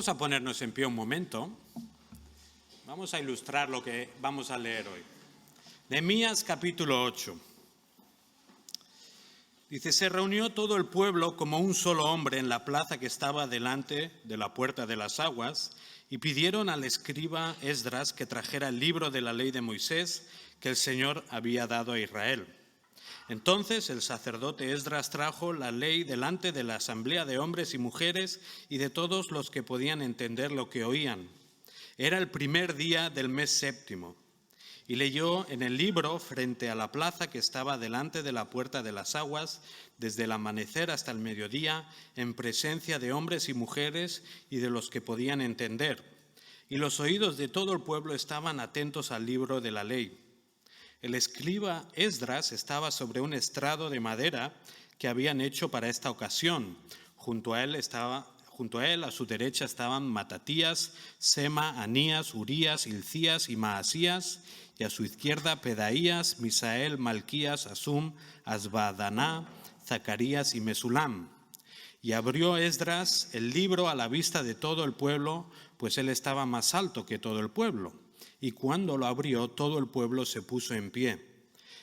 Vamos a ponernos en pie un momento. Vamos a ilustrar lo que vamos a leer hoy. Nehemías capítulo 8. Dice, se reunió todo el pueblo como un solo hombre en la plaza que estaba delante de la puerta de las aguas y pidieron al escriba Esdras que trajera el libro de la ley de Moisés que el Señor había dado a Israel. Entonces el sacerdote Esdras trajo la ley delante de la asamblea de hombres y mujeres y de todos los que podían entender lo que oían. Era el primer día del mes séptimo. Y leyó en el libro frente a la plaza que estaba delante de la puerta de las aguas, desde el amanecer hasta el mediodía, en presencia de hombres y mujeres y de los que podían entender. Y los oídos de todo el pueblo estaban atentos al libro de la ley. El escriba Esdras estaba sobre un estrado de madera que habían hecho para esta ocasión. Junto a él, a su derecha, estaban Matatías, Sema, Anías, Urías, Hilcías y Maasías, y a su izquierda Pedaías, Misael, Malquías, Asum, Asbadaná, Zacarías y Mesulam. Y abrió Esdras el libro a la vista de todo el pueblo, pues él estaba más alto que todo el pueblo. Y cuando lo abrió, todo el pueblo se puso en pie.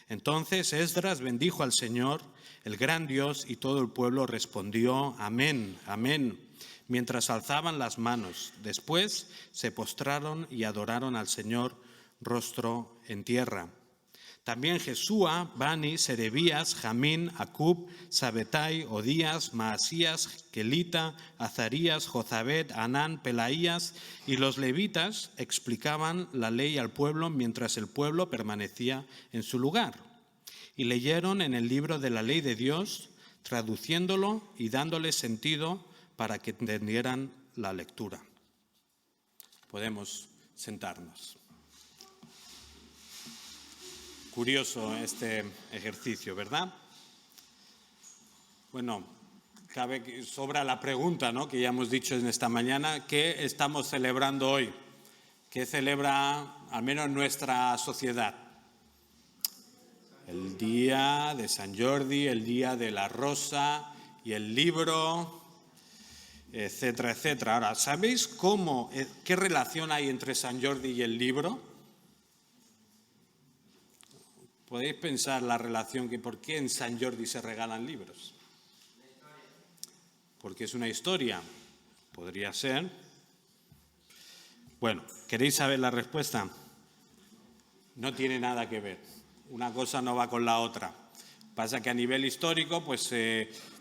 Entonces Esdras bendijo al Señor, el gran Dios, y todo el pueblo respondió, amén, amén, mientras alzaban las manos. Después se postraron y adoraron al Señor, rostro en tierra. También Jesúa, Bani, Serebías, Jamín, Acub, Sabetai, Odías, Maasías, Kelita, Azarías, Jozabed, Anán, Pelaías y los levitas explicaban la ley al pueblo mientras el pueblo permanecía en su lugar. Y leyeron en el libro de la ley de Dios, traduciéndolo y dándole sentido para que entendieran la lectura. Podemos sentarnos. Curioso este ejercicio, ¿verdad? Bueno, sobra la pregunta, ¿no?, que ya hemos dicho en esta mañana, ¿qué estamos celebrando hoy? ¿Qué celebra, al menos nuestra sociedad? El día de San Jordi, el día de la rosa y el libro, etcétera, etcétera. Ahora, ¿sabéis qué relación hay entre San Jordi y el libro? ¿Podéis pensar la relación por qué en San Jordi se regalan libros? Porque es una historia. Podría ser. Bueno, ¿queréis saber la respuesta? No tiene nada que ver. Una cosa no va con la otra. Pasa que a nivel histórico, pues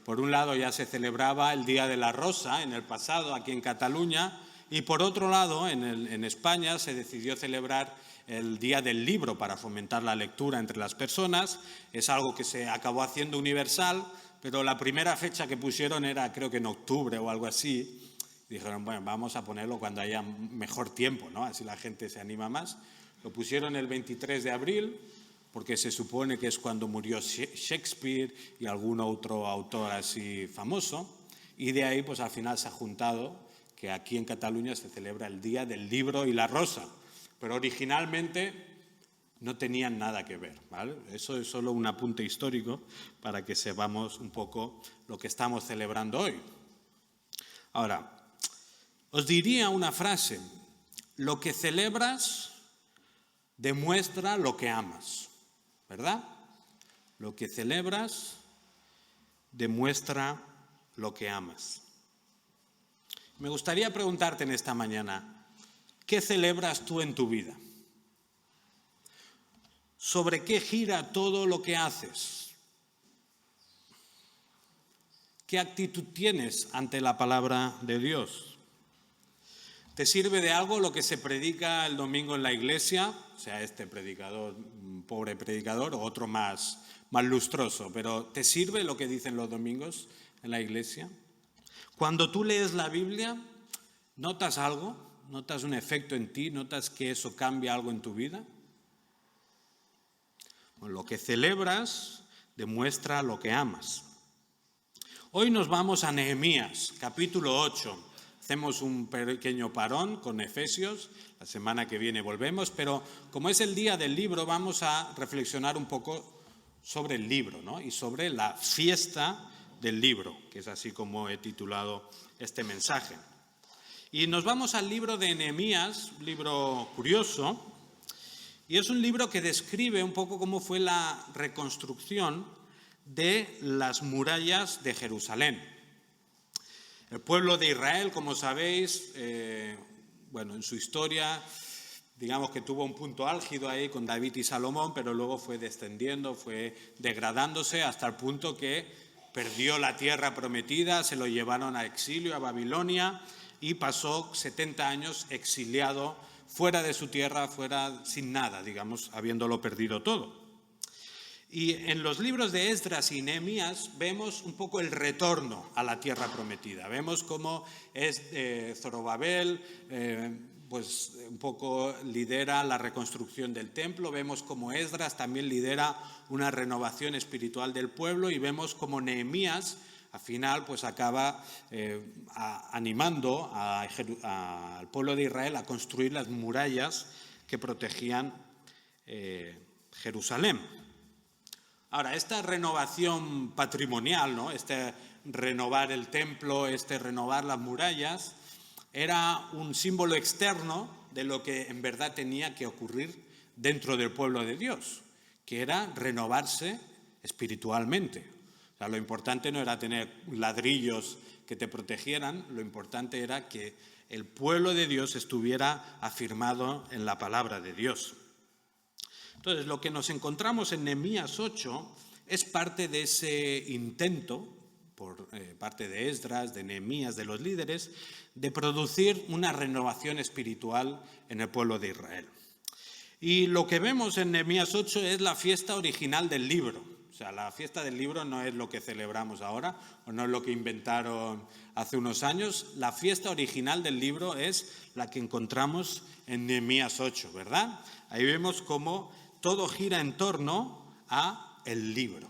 por un lado ya se celebraba el Día de la Rosa en el pasado, aquí en Cataluña, y por otro lado, en España se decidió celebrar el Día del Libro para fomentar la lectura entre las personas. Es algo que se acabó haciendo universal, pero la primera fecha que pusieron era, creo que en octubre o algo así. Dijeron, bueno, vamos a ponerlo cuando haya mejor tiempo, ¿no? Así la gente se anima más. Lo pusieron el 23 de abril, porque se supone que es cuando murió Shakespeare y algún otro autor así famoso. Y de ahí, pues al final se ha juntado que aquí en Cataluña se celebra el Día del Libro y la Rosa. Pero originalmente no tenían nada que ver, ¿vale? Eso es solo un apunte histórico para que sepamos un poco lo que estamos celebrando hoy. Ahora, os diría una frase: lo que celebras demuestra lo que amas, ¿verdad? Lo que celebras demuestra lo que amas. Me gustaría preguntarte en esta mañana, ¿qué celebras tú en tu vida? ¿Sobre qué gira todo lo que haces? ¿Qué actitud tienes ante la palabra de Dios? ¿Te sirve de algo lo que se predica el domingo en la iglesia? O sea, este predicador, un pobre predicador, o otro más lustroso, pero ¿te sirve lo que dicen los domingos en la iglesia? Cuando tú lees la Biblia, ¿notas algo? ¿Notas un efecto en ti? ¿Notas que eso cambia algo en tu vida? Bueno, lo que celebras demuestra lo que amas. Hoy nos vamos a Nehemías, capítulo 8. Hacemos un pequeño parón con Efesios. La semana que viene volvemos, pero como es el día del libro, vamos a reflexionar un poco sobre el libro, ¿no? Y sobre la fiesta del libro, que es así como he titulado este mensaje. Y nos vamos al libro de Nehemías, un libro curioso, y es un libro que describe un poco cómo fue la reconstrucción de las murallas de Jerusalén. El pueblo de Israel, como sabéis, en su historia, digamos que tuvo un punto álgido ahí con David y Salomón, pero luego fue descendiendo, fue degradándose hasta el punto que perdió la tierra prometida, se lo llevaron a exilio a Babilonia y pasó 70 años exiliado fuera de su tierra, fuera sin nada, digamos, habiéndolo perdido todo. Y en los libros de Esdras y Nehemías vemos un poco el retorno a la tierra prometida. Vemos cómo Zorobabel pues un poco lidera la reconstrucción del templo, vemos cómo Esdras también lidera una renovación espiritual del pueblo y vemos cómo Nehemías al final pues acaba animando al pueblo de Israel a construir las murallas que protegían Jerusalén. Ahora, esta renovación patrimonial, ¿no? Este renovar el templo, renovar las murallas, era un símbolo externo de lo que en verdad tenía que ocurrir dentro del pueblo de Dios, que era renovarse espiritualmente. O sea, lo importante no era tener ladrillos que te protegieran, lo importante era que el pueblo de Dios estuviera afirmado en la palabra de Dios. Entonces, lo que nos encontramos en Nehemías 8 es parte de ese intento, por parte de Esdras, de Nehemías, de los líderes, de producir una renovación espiritual en el pueblo de Israel. Y lo que vemos en Nehemías 8 es la fiesta original del libro. O sea, la fiesta del libro no es lo que celebramos ahora, o no es lo que inventaron hace unos años. La fiesta original del libro es la que encontramos en Nehemías 8, ¿verdad? Ahí vemos cómo todo gira en torno a el libro,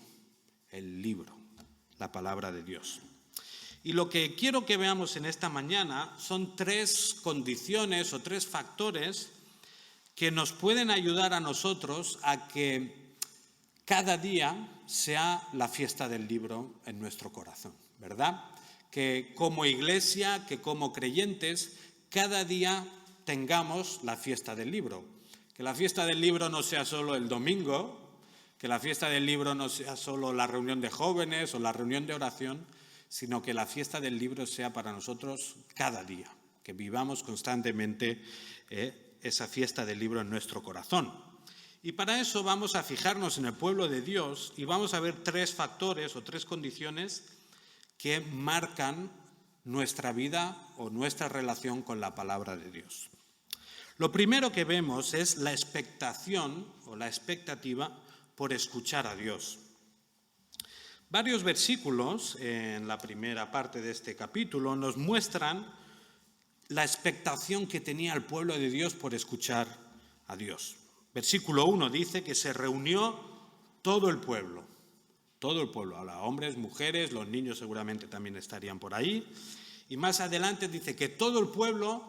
la palabra de Dios. Y lo que quiero que veamos en esta mañana son 3 condiciones o 3 factores que nos pueden ayudar a nosotros a que cada día sea la fiesta del libro en nuestro corazón, ¿verdad? Que como iglesia, que como creyentes, cada día tengamos la fiesta del libro. Que la fiesta del libro no sea solo el domingo, que la fiesta del libro no sea solo la reunión de jóvenes o la reunión de oración, sino que la fiesta del libro sea para nosotros cada día, que vivamos constantemente esa fiesta del libro en nuestro corazón. Y para eso vamos a fijarnos en el pueblo de Dios y vamos a ver 3 factores o 3 condiciones que marcan nuestra vida o nuestra relación con la palabra de Dios. Lo primero que vemos es la expectación o la expectativa por escuchar a Dios. Varios versículos en la primera parte de este capítulo nos muestran la expectación que tenía el pueblo de Dios por escuchar a Dios. Versículo 1 dice que se reunió todo el pueblo, ahora, hombres, mujeres, los niños seguramente también estarían por ahí. Y más adelante dice que todo el pueblo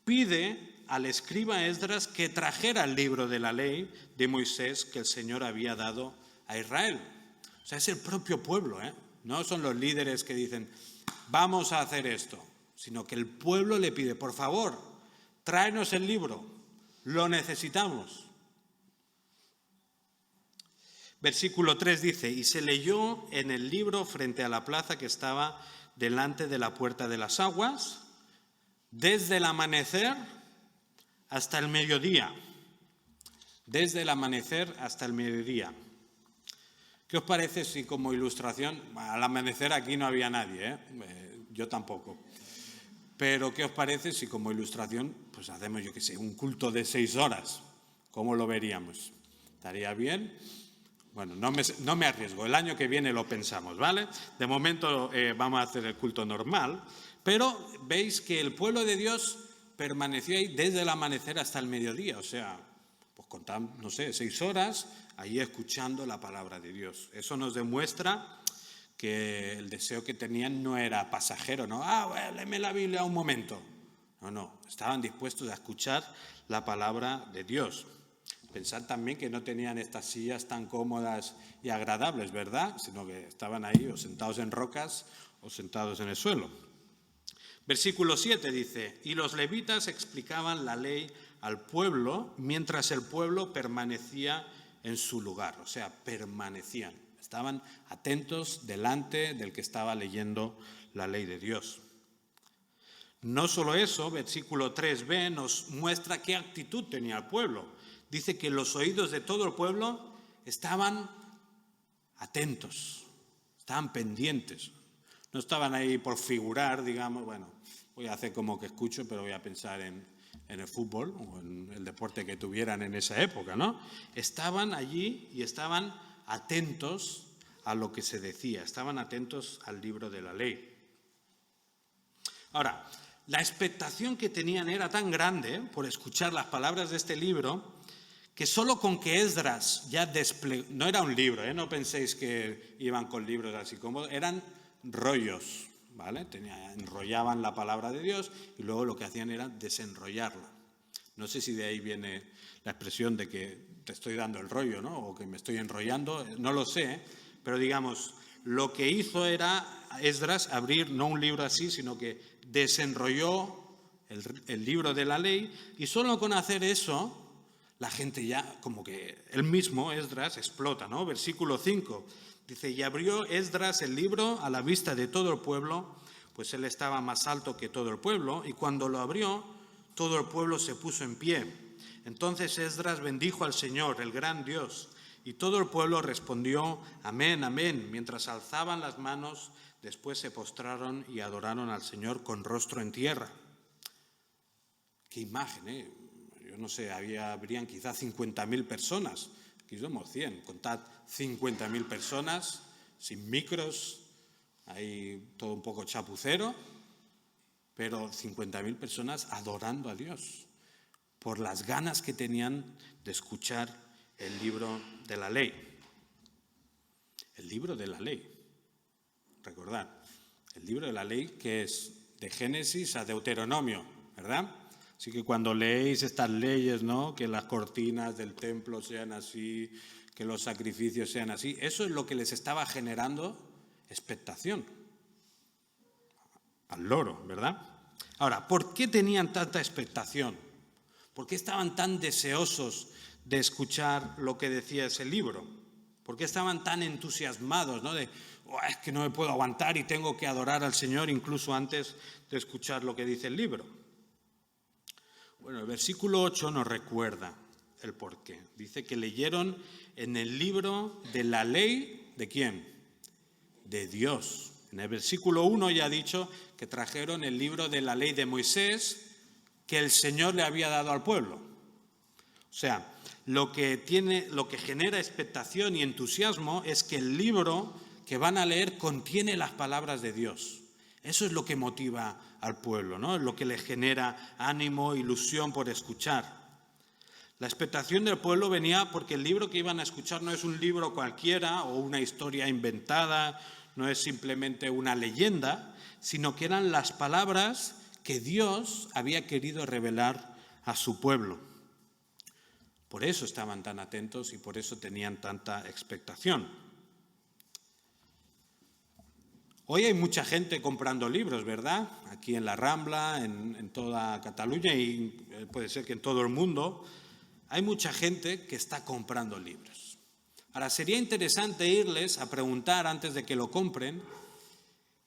pide al escriba Esdras que trajera el libro de la ley de Moisés que el Señor había dado a Israel. O sea, es el propio pueblo, no son los líderes que dicen, vamos a hacer esto, sino que el pueblo le pide, por favor, tráenos el libro, lo necesitamos. Versículo 3 dice, y se leyó en el libro frente a la plaza que estaba delante de la puerta de las aguas, desde el amanecer hasta el mediodía. Desde el amanecer hasta el mediodía. ¿Qué os parece si como ilustración, al amanecer aquí no había nadie, yo tampoco, pero ¿qué os parece si como ilustración pues hacemos, yo qué sé, un culto de 6 horas? ¿Cómo lo veríamos? ¿Estaría bien? Bueno, no me arriesgo, el año que viene lo pensamos, ¿vale? De momento vamos a hacer el culto normal, pero veis que el pueblo de Dios permaneció ahí desde el amanecer hasta el mediodía, o sea, pues contamos, 6 horas ahí escuchando la palabra de Dios. Eso nos demuestra que el deseo que tenían no era pasajero, ¿no? Bueno, léeme la Biblia un momento. No, estaban dispuestos a escuchar la palabra de Dios. Pensad también que no tenían estas sillas tan cómodas y agradables, ¿verdad? Sino que estaban ahí o sentados en rocas o sentados en el suelo. Versículo 7 dice, y los levitas explicaban la ley al pueblo mientras el pueblo permanecía en su lugar, o sea, permanecían, estaban atentos delante del que estaba leyendo la ley de Dios. No solo eso, versículo 3b nos muestra qué actitud tenía el pueblo. Dice que los oídos de todo el pueblo estaban atentos, estaban pendientes. No estaban ahí por figurar, digamos, bueno, voy a hacer como que escucho, pero voy a pensar en el fútbol o en el deporte que tuvieran en esa época, ¿no? Estaban allí y estaban atentos a lo que se decía, estaban atentos al libro de la ley. Ahora, la expectación que tenían era tan grande por escuchar las palabras de este libro que solo con que Esdras ya desplegó, no era un libro, no penséis que iban con libros así como, eran rollos, ¿vale? Enrollaban la palabra de Dios y luego lo que hacían era desenrollarla. No sé si de ahí viene la expresión de que te estoy dando el rollo, ¿no? O que me estoy enrollando, no lo sé, pero digamos, lo que hizo era Esdras abrir no un libro así, sino que desenrolló el libro de la ley y solo con hacer eso la gente ya como que él mismo, Esdras, explota, ¿no? Versículo 5 dice, y abrió Esdras el libro a la vista de todo el pueblo, pues él estaba más alto que todo el pueblo, y cuando lo abrió, todo el pueblo se puso en pie. Entonces Esdras bendijo al Señor, el gran Dios, y todo el pueblo respondió, amén, amén, mientras alzaban las manos, después se postraron y adoraron al Señor con rostro en tierra. Qué imagen, ¿eh? Yo no sé, habrían quizá 50.000 personas, aquí somos 100, contad 50.000 personas, sin micros, ahí todo un poco chapucero, pero 50.000 personas adorando a Dios por las ganas que tenían de escuchar el libro de la ley. El libro de la ley, recordad, el libro de la ley que es de Génesis a Deuteronomio, ¿verdad? Así que cuando leéis estas leyes, ¿no? Que las cortinas del templo sean así, que los sacrificios sean así, eso es lo que les estaba generando expectación. Al loro, ¿verdad? Ahora, ¿por qué tenían tanta expectación? ¿Por qué estaban tan deseosos de escuchar lo que decía ese libro? ¿Por qué estaban tan entusiasmados, ¿no? De, es que no me puedo aguantar y tengo que adorar al Señor incluso antes de escuchar lo que dice el libro. Bueno, el versículo 8 nos recuerda el porqué. Dice que leyeron en el libro de la ley, ¿de quién? De Dios. En el versículo 1 ya ha dicho que trajeron el libro de la ley de Moisés que el Señor le había dado al pueblo. O sea, lo que genera expectación y entusiasmo es que el libro que van a leer contiene las palabras de Dios. Eso es lo que motiva al pueblo, ¿no? Es lo que le genera ánimo, ilusión por escuchar. La expectación del pueblo venía porque el libro que iban a escuchar no es un libro cualquiera o una historia inventada, no es simplemente una leyenda, sino que eran las palabras que Dios había querido revelar a su pueblo. Por eso estaban tan atentos y por eso tenían tanta expectación. Hoy hay mucha gente comprando libros, ¿verdad? Aquí en la Rambla, en toda Cataluña y puede ser que en todo el mundo, hay mucha gente que está comprando libros. Ahora, sería interesante irles a preguntar antes de que lo compren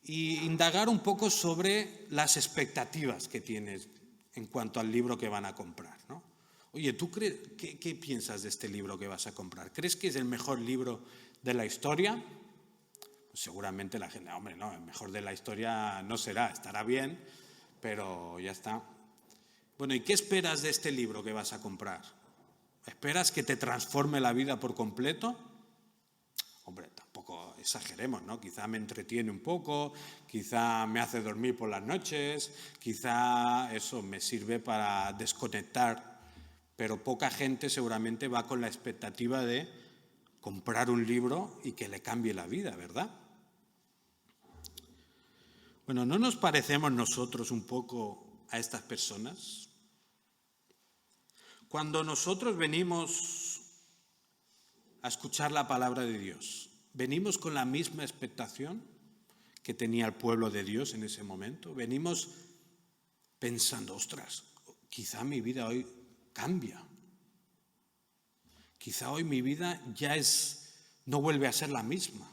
y indagar un poco sobre las expectativas que tienes en cuanto al libro que van a comprar, ¿no? Oye, ¿tú qué piensas de este libro que vas a comprar? ¿Crees que es el mejor libro de la historia? Pues seguramente la gente, hombre, no, el mejor de la historia no será, estará bien, pero ya está. Bueno, ¿y qué esperas de este libro que vas a comprar? ¿Esperas que te transforme la vida por completo? Hombre, tampoco exageremos, ¿no? Quizá me entretiene un poco, quizá me hace dormir por las noches, quizá eso me sirve para desconectar, pero poca gente seguramente va con la expectativa de comprar un libro y que le cambie la vida, ¿verdad? Bueno, ¿no nos parecemos nosotros un poco a estas personas? Cuando nosotros venimos a escuchar la palabra de Dios, ¿venimos con la misma expectación? que tenía el pueblo de Dios en ese momento. Venimos pensando, ostras, quizá mi vida hoy cambia. Quizá hoy mi vida no vuelve a ser la misma.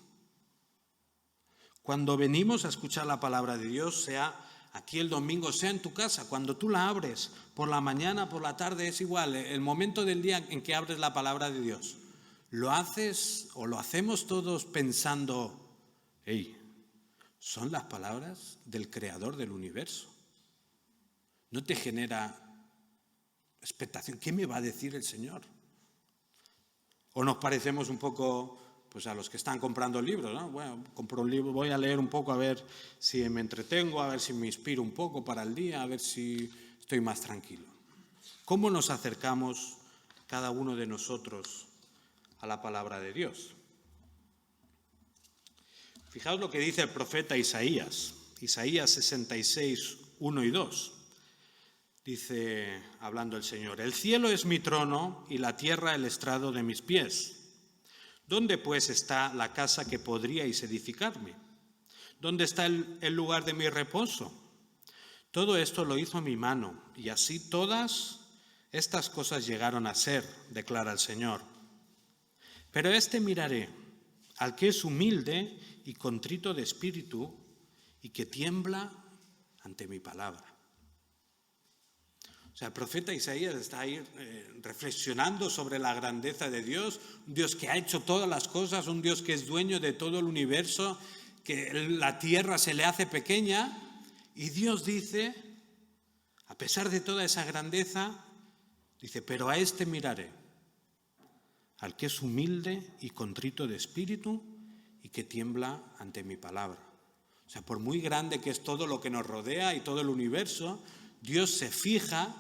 Cuando venimos a escuchar la palabra de Dios, sea aquí el domingo, sea en tu casa, cuando tú la abres, por la mañana, por la tarde, es igual, el momento del día en que abres la palabra de Dios, lo haces o lo hacemos todos pensando, hey, son las palabras del Creador del universo. ¿No te genera expectación? ¿Qué me va a decir el Señor? O nos parecemos un poco pues a los que están comprando libros, ¿no? Bueno, compro un libro, voy a leer un poco a ver si me entretengo, a ver si me inspiro un poco para el día, a ver si estoy más tranquilo. ¿Cómo nos acercamos cada uno de nosotros a la palabra de Dios? Fijaos lo que dice el profeta Isaías, Isaías 66, 1 y 2. Dice, hablando el Señor, el cielo es mi trono y la tierra el estrado de mis pies. ¿Dónde pues está la casa que podríais edificarme? ¿Dónde está el lugar de mi reposo? Todo esto lo hizo mi mano, y así todas estas cosas llegaron a ser, declara el Señor. Pero miraré, al que es humilde y contrito de espíritu, y que tiembla ante mi palabra. O sea, el profeta Isaías está ahí reflexionando sobre la grandeza de Dios, un Dios que ha hecho todas las cosas, un Dios que es dueño de todo el universo, que la tierra se le hace pequeña, y Dios dice, a pesar de toda esa grandeza, dice, pero a miraré, al que es humilde y contrito de espíritu y que tiembla ante mi palabra. O sea, por muy grande que es todo lo que nos rodea y todo el universo, Dios se fija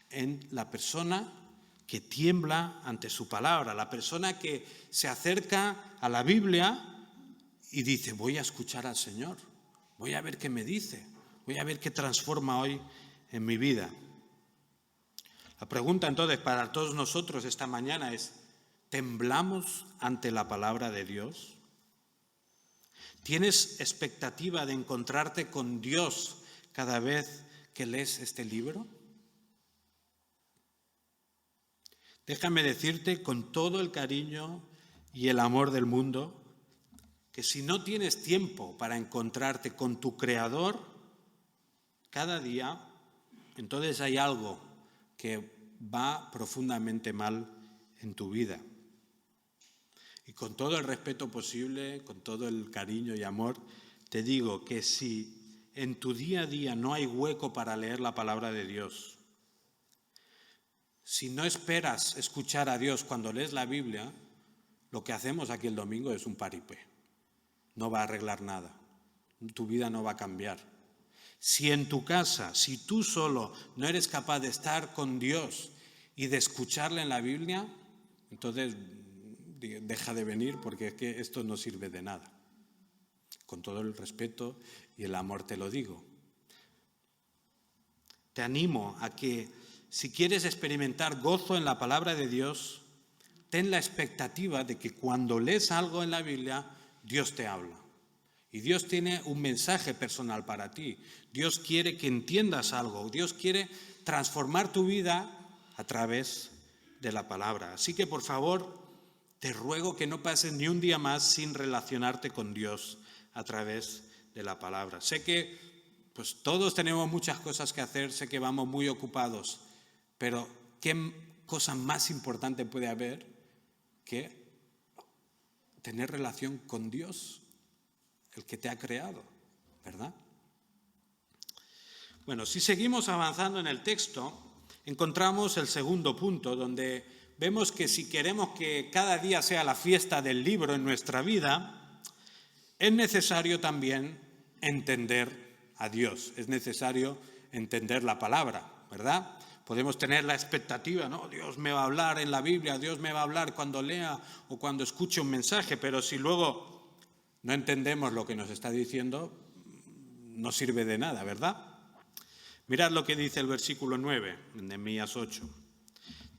en la persona que tiembla ante su palabra, la persona que se acerca a la Biblia y dice, voy a escuchar al Señor, voy a ver qué me dice, voy a ver qué transforma hoy en mi vida. La pregunta entonces para todos nosotros esta mañana es, ¿temblamos ante la palabra de Dios? ¿Tienes expectativa de encontrarte con Dios cada vez que lees este libro? Déjame decirte con todo el cariño y el amor del mundo que si no tienes tiempo para encontrarte con tu Creador cada día, entonces hay algo que va profundamente mal en tu vida. Y con todo el respeto posible, con todo el cariño y amor, te digo que si en tu día a día no hay hueco para leer la palabra de Dios, si no esperas escuchar a Dios cuando lees la Biblia, lo que hacemos aquí el domingo es un paripé. No va a arreglar nada. Tu vida no va a cambiar. Si en tu casa, si tú solo no eres capaz de estar con Dios y de escucharle en la Biblia, entonces deja de venir porque es que esto no sirve de nada. Con todo el respeto y el amor te lo digo. Te animo a que si quieres experimentar gozo en la palabra de Dios, ten la expectativa de que cuando lees algo en la Biblia, Dios te habla. Y Dios tiene un mensaje personal para ti. Dios quiere que entiendas algo. Dios quiere transformar tu vida a través de la palabra. Así que, por favor, te ruego que no pases ni un día más sin relacionarte con Dios a través de la palabra. Sé que pues, todos tenemos muchas cosas que hacer, sé que vamos muy ocupados, pero ¿qué cosa más importante puede haber que tener relación con Dios, el que te ha creado, ¿verdad? Bueno, si seguimos avanzando en el texto, encontramos el segundo punto, donde vemos que si queremos que cada día sea la fiesta del libro en nuestra vida, es necesario también entender a Dios, es necesario entender la palabra, ¿verdad? Podemos tener la expectativa, ¿no? Dios me va a hablar en la Biblia, Dios me va a hablar cuando lea o cuando escuche un mensaje, pero si luego no entendemos lo que nos está diciendo, no sirve de nada, ¿verdad? Mirad lo que dice el versículo 9, en Nehemías 8.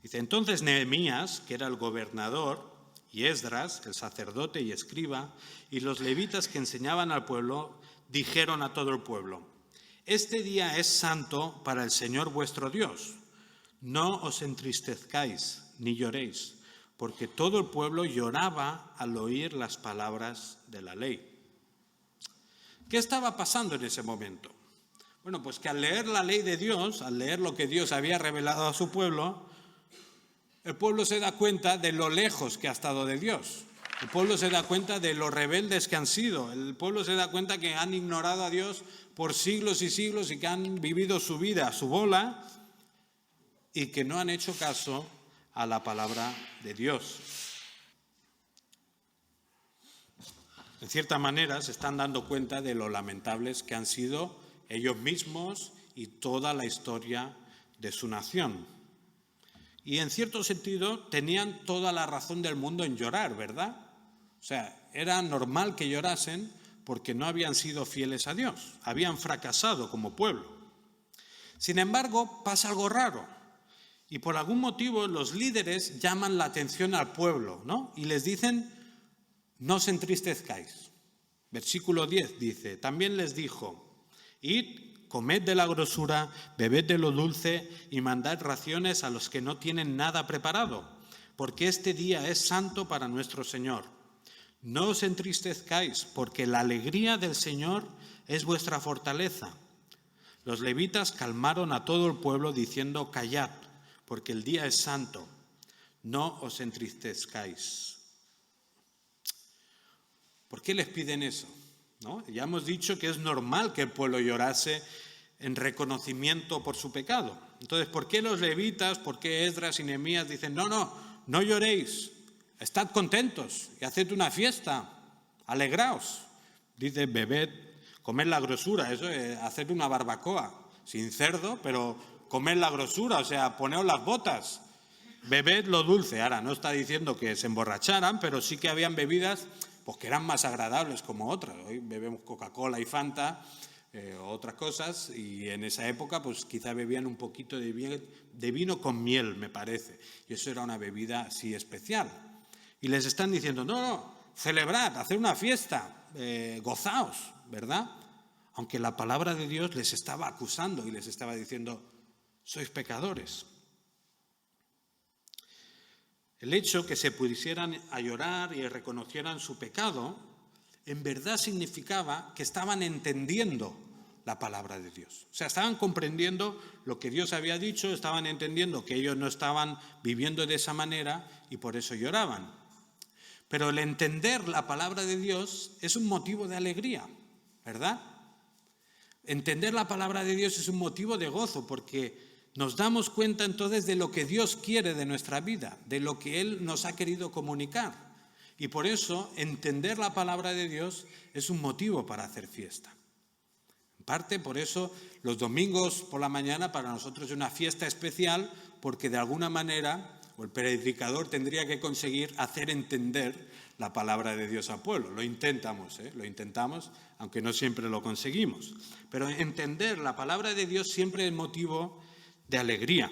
Dice, entonces Nehemías, que era el gobernador, y Esdras, el sacerdote y escriba, y los levitas que enseñaban al pueblo, dijeron a todo el pueblo: este día es santo para el Señor vuestro Dios. No os entristezcáis ni lloréis, porque todo el pueblo lloraba al oír las palabras de la ley. ¿Qué estaba pasando en ese momento? Bueno, pues que al leer la ley de Dios, al leer lo que Dios había revelado a su pueblo, el pueblo se da cuenta de lo lejos que ha estado de Dios. El pueblo se da cuenta de lo rebeldes que han sido. El pueblo se da cuenta que han ignorado a Dios por siglos y siglos y que han vivido su vida a su bola y que no han hecho caso a la palabra de Dios. En cierta manera se están dando cuenta de lo lamentables que han sido ellos mismos y toda la historia de su nación. Y en cierto sentido tenían toda la razón del mundo en llorar, ¿verdad? O sea, era normal que llorasen porque no habían sido fieles a Dios, habían fracasado como pueblo. Sin embargo, pasa algo raro y por algún motivo los líderes llaman la atención al pueblo, ¿no? Y les dicen: no os entristezcáis. Versículo 10 dice: también les dijo: id, comed de la grosura, bebed de lo dulce y mandad raciones a los que no tienen nada preparado, porque este día es santo para nuestro Señor. No os entristezcáis, porque la alegría del Señor es vuestra fortaleza. Los levitas calmaron a todo el pueblo diciendo: callad, porque el día es santo. No os entristezcáis. ¿Por qué les piden eso? ¿No? Ya hemos dicho que es normal que el pueblo llorase en reconocimiento por su pecado. Entonces, ¿por qué los levitas, por qué Esdras y Nehemías dicen: no lloréis, estad contentos y haced una fiesta, alegraos? Dice: bebed, comed la grosura, eso es hacer una barbacoa, sin cerdo, pero comed la grosura, o sea, poneos las botas. Bebed lo dulce. Ahora, no está diciendo que se emborracharan, pero sí que habían bebidas pues que eran más agradables como otras. Hoy bebemos Coca-Cola y Fanta, otras cosas, y en esa época pues quizá bebían un poquito de vino con miel, me parece, y eso era una bebida así especial. Y les están diciendo: no, celebrad, haced una fiesta, gozaos, ¿verdad? Aunque la palabra de Dios les estaba acusando y les estaba diciendo: sois pecadores. El hecho que se pusieran a llorar y reconocieran su pecado, en verdad significaba que estaban entendiendo la palabra de Dios. O sea, estaban comprendiendo lo que Dios había dicho, estaban entendiendo que ellos no estaban viviendo de esa manera y por eso lloraban. Pero el entender la palabra de Dios es un motivo de alegría, ¿verdad? Entender la palabra de Dios es un motivo de gozo porque nos damos cuenta entonces de lo que Dios quiere de nuestra vida, de lo que Él nos ha querido comunicar. Y por eso entender la palabra de Dios es un motivo para hacer fiesta. En parte por eso los domingos por la mañana para nosotros es una fiesta especial porque de alguna manera el predicador tendría que conseguir hacer entender la palabra de Dios al pueblo. Lo intentamos, aunque no siempre lo conseguimos. Pero entender la palabra de Dios siempre es motivo de alegría.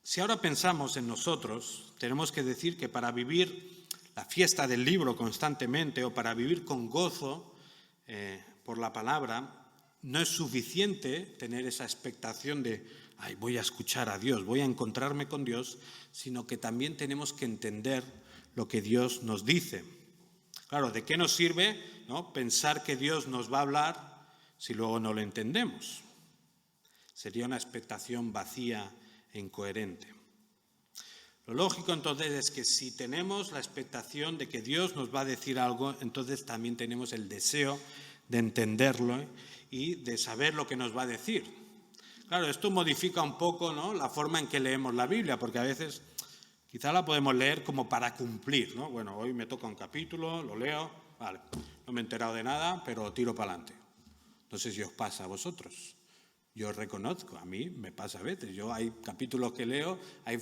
Si ahora pensamos en nosotros, tenemos que decir que para vivir la fiesta del libro constantemente o para vivir con gozo por la palabra, no es suficiente tener esa expectación de voy a escuchar a Dios, voy a encontrarme con Dios, sino que también tenemos que entender lo que Dios nos dice. Claro, ¿de qué nos sirve, no, pensar que Dios nos va a hablar si luego no lo entendemos? Sería una expectación vacía e incoherente. Lo lógico entonces es que si tenemos la expectación de que Dios nos va a decir algo, entonces también tenemos el deseo de entenderlo y de saber lo que nos va a decir. Claro, esto modifica un poco, ¿no?, la forma en que leemos la Biblia, porque a veces quizá la podemos leer como para cumplir, ¿no? Bueno, hoy me toca un capítulo, lo leo, vale, no me he enterado de nada, pero tiro para adelante. No sé si os pasa a vosotros. Yo reconozco, a mí me pasa a veces. Yo hay capítulos que leo, hay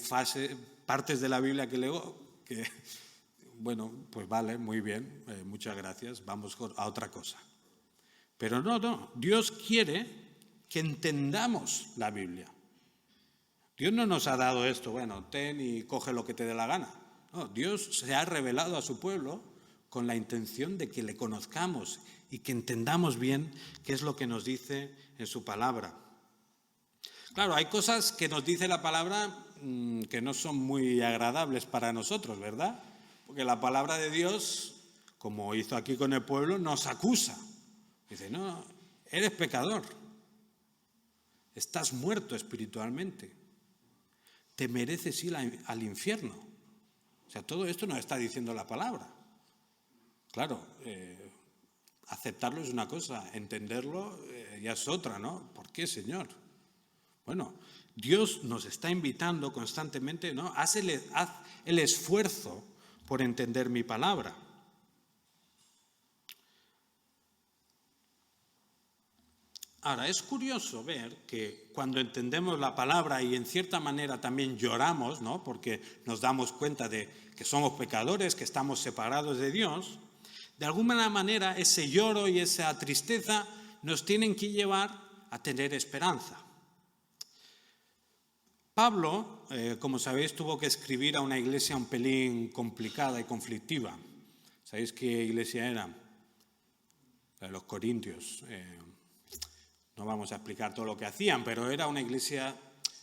partes de la Biblia que leo que, bueno, pues vale, muy bien, muchas gracias, vamos a otra cosa. Pero no, Dios quiere que entendamos la Biblia. Dios no nos ha dado esto, bueno, ten y coge lo que te dé la gana. No, Dios se ha revelado a su pueblo con la intención de que le conozcamos y que entendamos bien qué es lo que nos dice en su palabra. Claro, hay cosas que nos dice la palabra que no son muy agradables para nosotros, ¿verdad? Porque la palabra de Dios, como hizo aquí con el pueblo, nos acusa. Dice, no, eres pecador, estás muerto espiritualmente, te mereces ir al infierno. O sea, todo esto nos está diciendo la palabra. Claro, aceptarlo es una cosa, entenderlo ya es otra, ¿no? ¿Por qué, Señor? Bueno, Dios nos está invitando constantemente, ¿no? Haz el esfuerzo por entender mi palabra. Ahora, es curioso ver que cuando entendemos la palabra y en cierta manera también lloramos, ¿no? Porque nos damos cuenta de que somos pecadores, que estamos separados de Dios, de alguna manera ese lloro y esa tristeza nos tienen que llevar a tener esperanza. Pablo, como sabéis, tuvo que escribir a una iglesia un pelín complicada y conflictiva. ¿Sabéis qué iglesia era? Los Corintios. No vamos a explicar todo lo que hacían, pero era una iglesia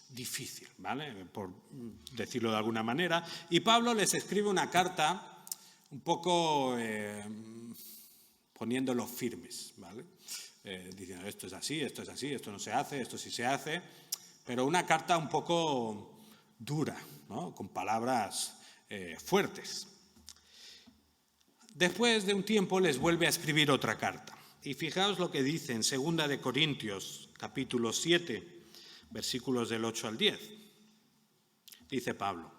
difícil, ¿vale? Por decirlo de alguna manera. Y Pablo les escribe una carta un poco poniéndolos firmes, ¿vale? Diciendo esto es así, esto no se hace, esto sí se hace. Pero una carta un poco dura, ¿no? Con palabras fuertes. Después de un tiempo les vuelve a escribir otra carta. Y fijaos lo que dice en 2 de Corintios, capítulo 7, versículos del 8 al 10. Dice Pablo,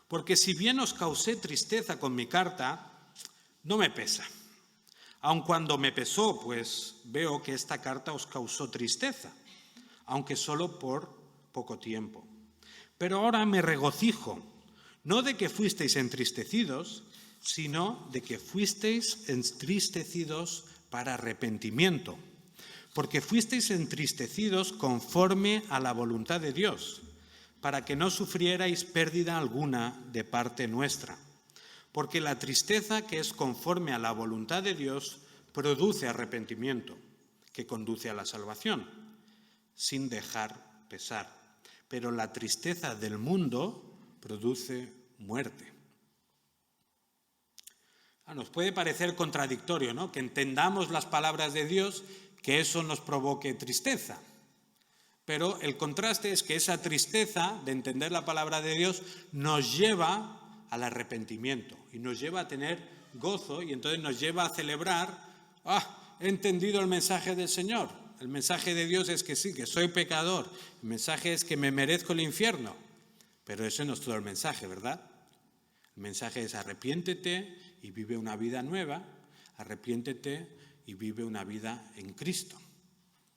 porque si bien os causé tristeza con mi carta, no me pesa. Aun cuando me pesó, pues veo que esta carta os causó tristeza, aunque solo por poco tiempo. Pero ahora me regocijo, no de que fuisteis entristecidos, sino de que fuisteis entristecidos para arrepentimiento, porque fuisteis entristecidos conforme a la voluntad de Dios, para que no sufrierais pérdida alguna de parte nuestra. Porque la tristeza que es conforme a la voluntad de Dios produce arrepentimiento, que conduce a la salvación, sin dejar pesar. Pero la tristeza del mundo produce muerte. Nos puede parecer contradictorio, ¿no? Que entendamos las palabras de Dios, que eso nos provoque tristeza. Pero el contraste es que esa tristeza de entender la palabra de Dios nos lleva al arrepentimiento y nos lleva a tener gozo y entonces nos lleva a celebrar, he entendido el mensaje del Señor. El mensaje de Dios es que sí, que soy pecador. El mensaje es que me merezco el infierno. Pero ese no es todo el mensaje, ¿verdad? El mensaje es arrepiéntete y vive una vida nueva, arrepiéntete y vive una vida en Cristo.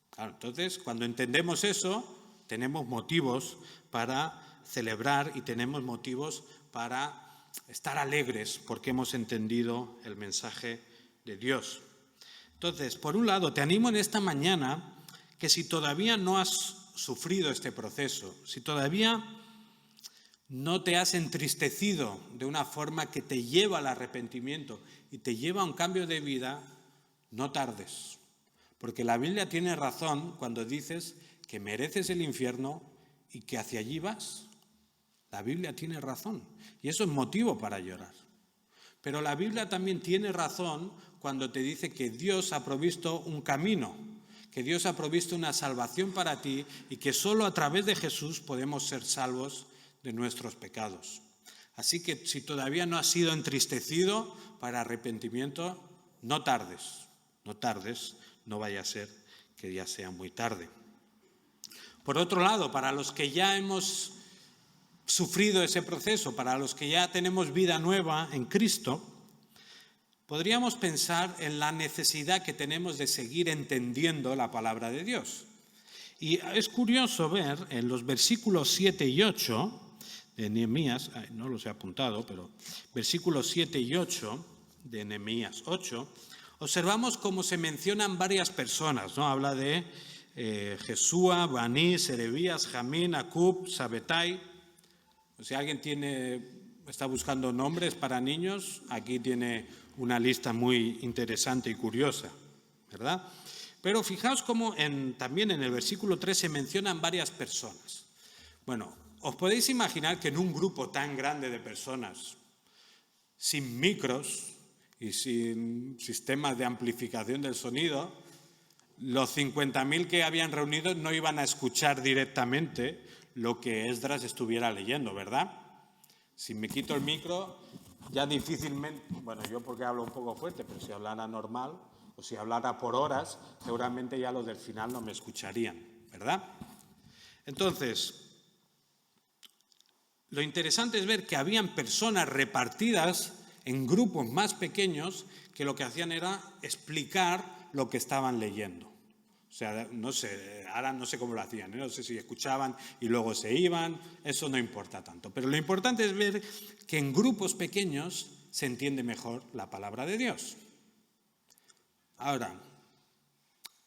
Claro, entonces, cuando entendemos eso, tenemos motivos para celebrar y tenemos motivos para estar alegres porque hemos entendido el mensaje de Dios. Entonces, por un lado, te animo en esta mañana que si todavía no has sufrido este proceso, si todavía no te has entristecido de una forma que te lleva al arrepentimiento y te lleva a un cambio de vida, no tardes. Porque la Biblia tiene razón cuando dices que mereces el infierno y que hacia allí vas. La Biblia tiene razón y eso es motivo para llorar. Pero la Biblia también tiene razón cuando te dice que Dios ha provisto un camino, que Dios ha provisto una salvación para ti y que solo a través de Jesús podemos ser salvos de nuestros pecados. Así que si todavía no has sido entristecido para arrepentimiento, no tardes, no vaya a ser que ya sea muy tarde. Por otro lado, para los que ya hemos sufrido ese proceso, para los que ya tenemos vida nueva en Cristo, podríamos pensar en la necesidad que tenemos de seguir entendiendo la palabra de Dios. Y es curioso ver en los versículos 7 y 8 de Nehemías, no los he apuntado, pero versículos 7 y 8 de Nehemías 8, observamos cómo se mencionan varias personas, ¿no? Habla de Jesúa, Baní, Serebías, Jamín, Acub, Sabetai. Si alguien está buscando nombres para niños, aquí tiene una lista muy interesante y curiosa, ¿verdad? Pero fijaos cómo también en el versículo 3 se mencionan varias personas. Bueno, os podéis imaginar que en un grupo tan grande de personas, sin micros y sin sistemas de amplificación del sonido, los 50.000 que habían reunido no iban a escuchar directamente lo que Esdras estuviera leyendo, ¿verdad? Si me quito el micro, ya difícilmente, bueno, yo porque hablo un poco fuerte, pero si hablara normal o si hablara por horas, seguramente ya los del final no me escucharían, ¿verdad? Entonces, lo interesante es ver que habían personas repartidas en grupos más pequeños que lo que hacían era explicar lo que estaban leyendo. O sea, no sé, ahora no sé cómo lo hacían, no sé si escuchaban y luego se iban, eso no importa tanto. Pero lo importante es ver que en grupos pequeños se entiende mejor la palabra de Dios. Ahora,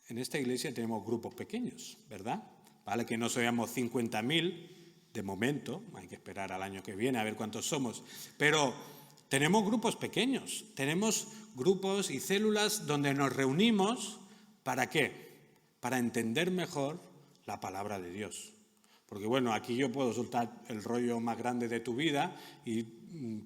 en esta iglesia tenemos grupos pequeños, ¿verdad? Vale que no seamos 50.000 de momento, hay que esperar al año que viene a ver cuántos somos, pero tenemos grupos pequeños, tenemos grupos y células donde nos reunimos, ¿para qué? Para entender mejor la palabra de Dios. Porque bueno, aquí yo puedo soltar el rollo más grande de tu vida y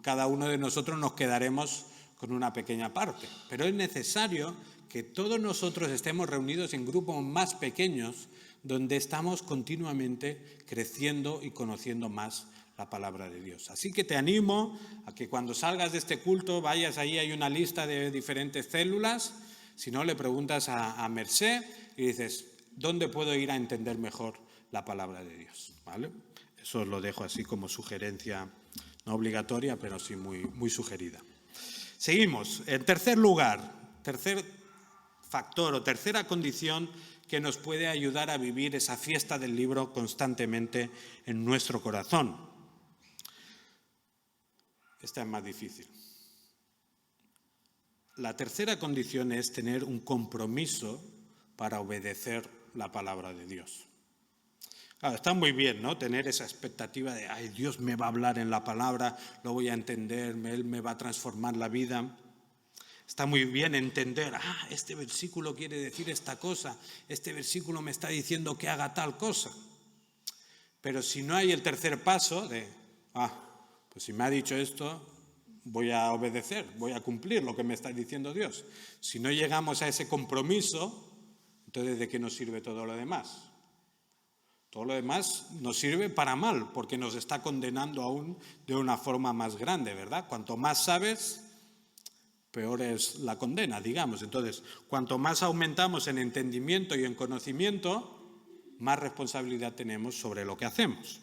cada uno de nosotros nos quedaremos con una pequeña parte. Pero es necesario que todos nosotros estemos reunidos en grupos más pequeños donde estamos continuamente creciendo y conociendo más la palabra de Dios. Así que te animo a que cuando salgas de este culto vayas ahí, hay una lista de diferentes células. Si no, le preguntas a Mercé y dices, ¿dónde puedo ir a entender mejor la palabra de Dios? ¿Vale? Eso os lo dejo así como sugerencia, no obligatoria, pero sí muy sugerida. Seguimos. En tercer lugar, tercer factor o tercera condición que nos puede ayudar a vivir esa fiesta del libro constantemente en nuestro corazón. Esta es más difícil. La tercera condición es tener un compromiso para obedecer la palabra de Dios. Claro, está muy bien, ¿no? Tener esa expectativa de, ay, Dios me va a hablar en la palabra, lo voy a entender, Él me va a transformar la vida. Está muy bien entender, este versículo quiere decir esta cosa, este versículo me está diciendo que haga tal cosa. Pero si no hay el tercer paso de, pues si me ha dicho esto, voy a obedecer, voy a cumplir lo que me está diciendo Dios. Si no llegamos a ese compromiso, entonces ¿de qué nos sirve todo lo demás? Todo lo demás nos sirve para mal, porque nos está condenando aún de una forma más grande, ¿verdad? Cuanto más sabes, peor es la condena, digamos. Entonces, cuanto más aumentamos en entendimiento y en conocimiento, más responsabilidad tenemos sobre lo que hacemos.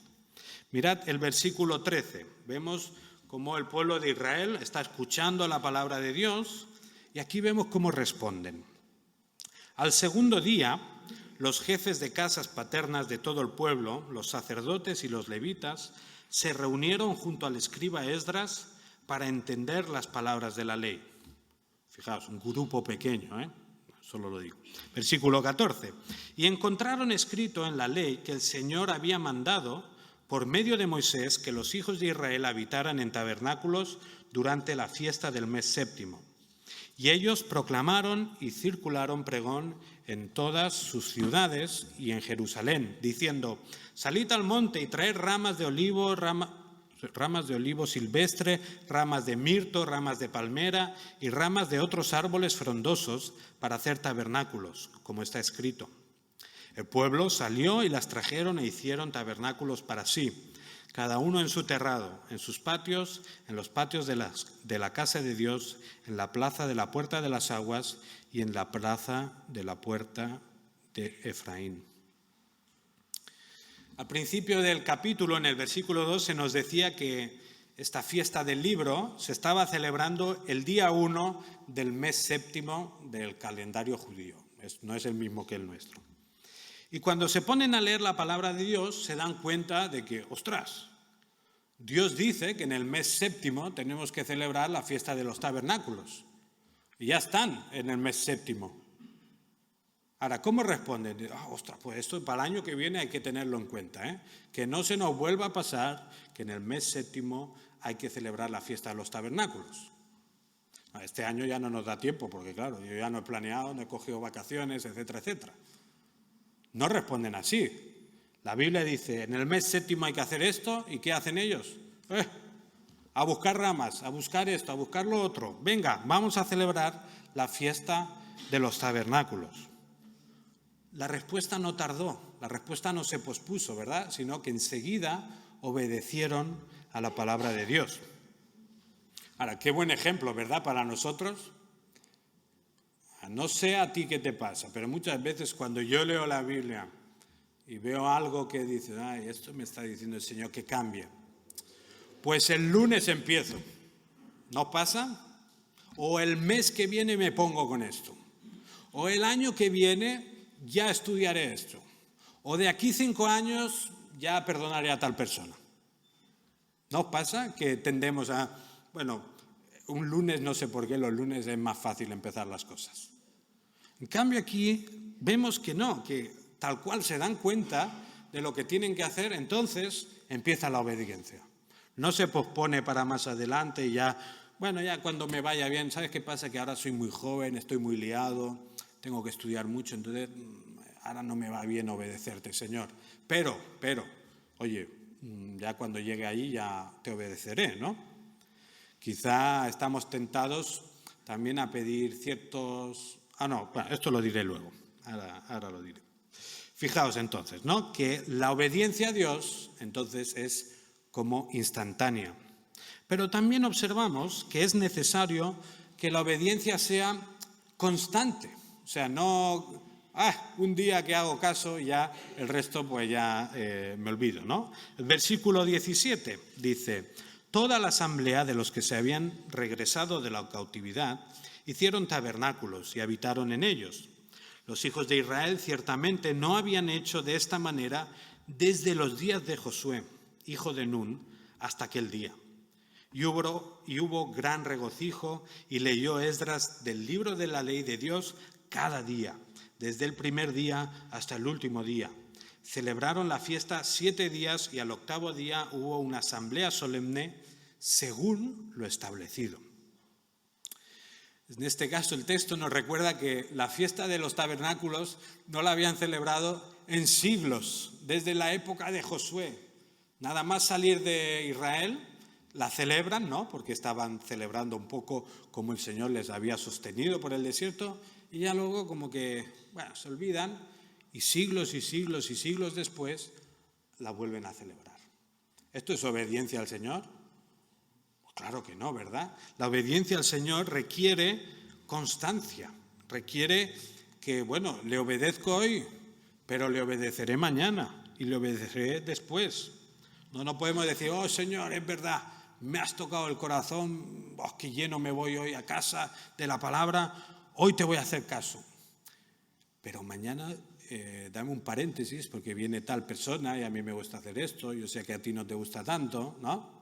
Mirad el versículo 13. Vemos cómo el pueblo de Israel está escuchando la palabra de Dios y aquí vemos cómo responden. Al segundo día, los jefes de casas paternas de todo el pueblo, los sacerdotes y los levitas, se reunieron junto al escriba Esdras para entender las palabras de la ley. Fijaos, un grupo pequeño, solo lo digo. Versículo 14. Y encontraron escrito en la ley que el Señor había mandado, por medio de Moisés, que los hijos de Israel habitaran en tabernáculos durante la fiesta del mes séptimo. Y ellos proclamaron y circularon pregón en todas sus ciudades y en Jerusalén, diciendo, salid al monte y traed ramas de olivo silvestre, ramas de mirto, ramas de palmera y ramas de otros árboles frondosos para hacer tabernáculos, como está escrito. El pueblo salió y las trajeron e hicieron tabernáculos para sí, cada uno en su terrado, en sus patios, en los patios de la casa de Dios, en la plaza de la puerta de las aguas y en la plaza de la puerta de Efraín. Al principio del capítulo, en el versículo 2, se nos decía que esta fiesta del libro se estaba celebrando el día 1 del mes séptimo del calendario judío. No es el mismo que el nuestro. Y cuando se ponen a leer la palabra de Dios, se dan cuenta de que, ostras, Dios dice que en el mes séptimo tenemos que celebrar la fiesta de los tabernáculos. Y ya están en el mes séptimo. Ahora, ¿cómo responden? Ostras, pues esto para el año que viene hay que tenerlo en cuenta, que no se nos vuelva a pasar que en el mes séptimo hay que celebrar la fiesta de los tabernáculos. Este año ya no nos da tiempo, porque claro, yo ya no he planeado, no he cogido vacaciones, etcétera, etcétera. No responden así. La Biblia dice, en el mes séptimo hay que hacer esto, ¿y qué hacen ellos? A buscar ramas, a buscar esto, a buscar lo otro. Venga, vamos a celebrar la fiesta de los tabernáculos. La respuesta no tardó, la respuesta no se pospuso, ¿verdad? Sino que enseguida obedecieron a la palabra de Dios. Ahora, qué buen ejemplo, ¿verdad? Para nosotros. No sé a ti qué te pasa, pero muchas veces cuando yo leo la Biblia y veo algo que dice, ay, esto me está diciendo el Señor que cambie, pues el lunes empiezo. ¿No pasa? O el mes que viene me pongo con esto. O el año que viene ya estudiaré esto. O de aquí 5 años ya perdonaré a tal persona. ¿No pasa que tendemos a, bueno, un lunes no sé por qué, los lunes es más fácil empezar las cosas? En cambio aquí vemos que no, que tal cual se dan cuenta de lo que tienen que hacer, entonces empieza la obediencia. No se pospone para más adelante y ya, bueno, ya cuando me vaya bien, ¿sabes qué pasa? Que ahora soy muy joven, estoy muy liado, tengo que estudiar mucho, entonces ahora no me va bien obedecerte, Señor. Pero, oye, ya cuando llegue ahí ya te obedeceré, ¿no? Quizá estamos tentados también a pedir ciertos... bueno, esto lo diré luego, ahora lo diré. Fijaos entonces, ¿no? Que la obediencia a Dios entonces es como instantánea. Pero también observamos que es necesario que la obediencia sea constante. O sea, no, un día que hago caso y ya el resto pues ya me olvido, ¿no? El versículo 17 dice, toda la asamblea de los que se habían regresado de la cautividad hicieron tabernáculos y habitaron en ellos. Los hijos de Israel ciertamente no habían hecho de esta manera desde los días de Josué, hijo de Nun, hasta aquel día. Y hubo gran regocijo y leyó Esdras del libro de la ley de Dios cada día, desde el primer día hasta el último día. Celebraron la fiesta 7 días y al 8º día hubo una asamblea solemne según lo establecido. En este caso el texto nos recuerda que la fiesta de los tabernáculos no la habían celebrado en siglos, desde la época de Josué. Nada más salir de Israel, la celebran, ¿no? Porque estaban celebrando un poco como el Señor les había sostenido por el desierto, y ya luego como que, bueno, se olvidan, y siglos y siglos y siglos después la vuelven a celebrar. ¿Esto es obediencia al Señor? Pues claro que no, ¿verdad? La obediencia al Señor requiere constancia, requiere que, bueno, le obedezco hoy, pero le obedeceré mañana y le obedeceré después. No podemos decir, oh Señor, es verdad, me has tocado el corazón, qué lleno me voy hoy a casa de la palabra, hoy te voy a hacer caso. Pero mañana dame un paréntesis porque viene tal persona y a mí me gusta hacer esto, yo sé que a ti no te gusta tanto, ¿no?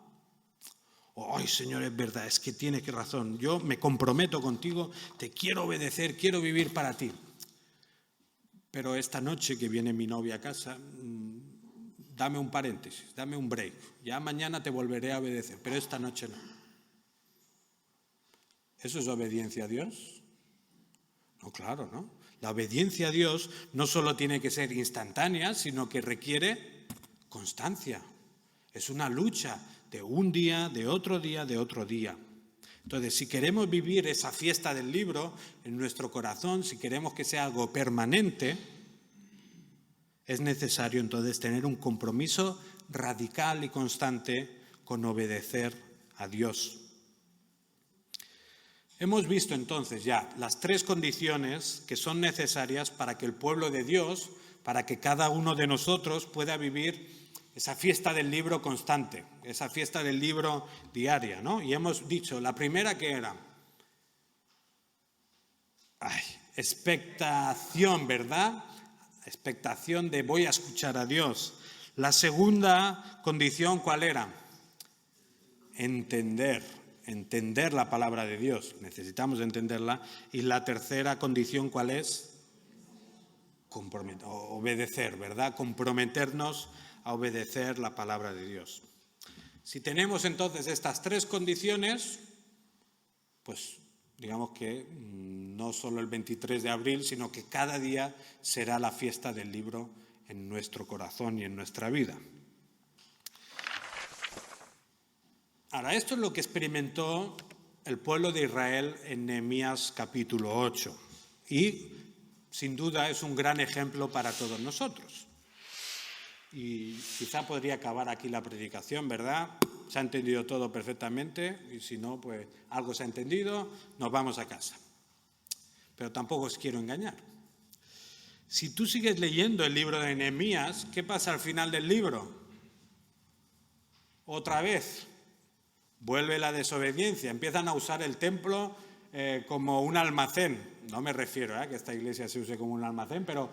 Ay, Señor, es verdad, es que tienes razón, yo me comprometo contigo, te quiero obedecer, quiero vivir para ti. Pero esta noche que viene mi novia a casa, dame un paréntesis, dame un break. Ya mañana te volveré a obedecer, pero esta noche no. ¿Eso es obediencia a Dios? No, claro, ¿no? La obediencia a Dios no solo tiene que ser instantánea, sino que requiere constancia. Es una lucha de un día, de otro día, de otro día. Entonces, si queremos vivir esa fiesta del libro en nuestro corazón, si queremos que sea algo permanente, es necesario entonces tener un compromiso radical y constante con obedecer a Dios. Hemos visto entonces ya las 3 condiciones que son necesarias para que el pueblo de Dios, para que cada uno de nosotros pueda vivir esa fiesta del libro constante, esa fiesta del libro diaria, ¿no? Y hemos dicho, la primera que era, expectación, ¿verdad? Expectación de voy a escuchar a Dios. La segunda condición, ¿cuál era? Entender la palabra de Dios. Necesitamos entenderla. Y la tercera condición, ¿cuál es? Obedecer, ¿verdad? Comprometernos a obedecer la palabra de Dios. Si tenemos entonces estas 3 condiciones, pues digamos que no solo el 23 de abril, sino que cada día será la fiesta del libro en nuestro corazón y en nuestra vida. Ahora, esto es lo que experimentó el pueblo de Israel en Nehemías capítulo 8 y sin duda es un gran ejemplo para todos nosotros. Y quizá podría acabar aquí la predicación, ¿verdad? Se ha entendido todo perfectamente y si no, pues algo se ha entendido, nos vamos a casa. Pero tampoco os quiero engañar. Si tú sigues leyendo el libro de Nehemías, ¿qué pasa al final del libro? Otra vez, vuelve la desobediencia, empiezan a usar el templo como un almacén. No me refiero a que esta iglesia se use como un almacén, pero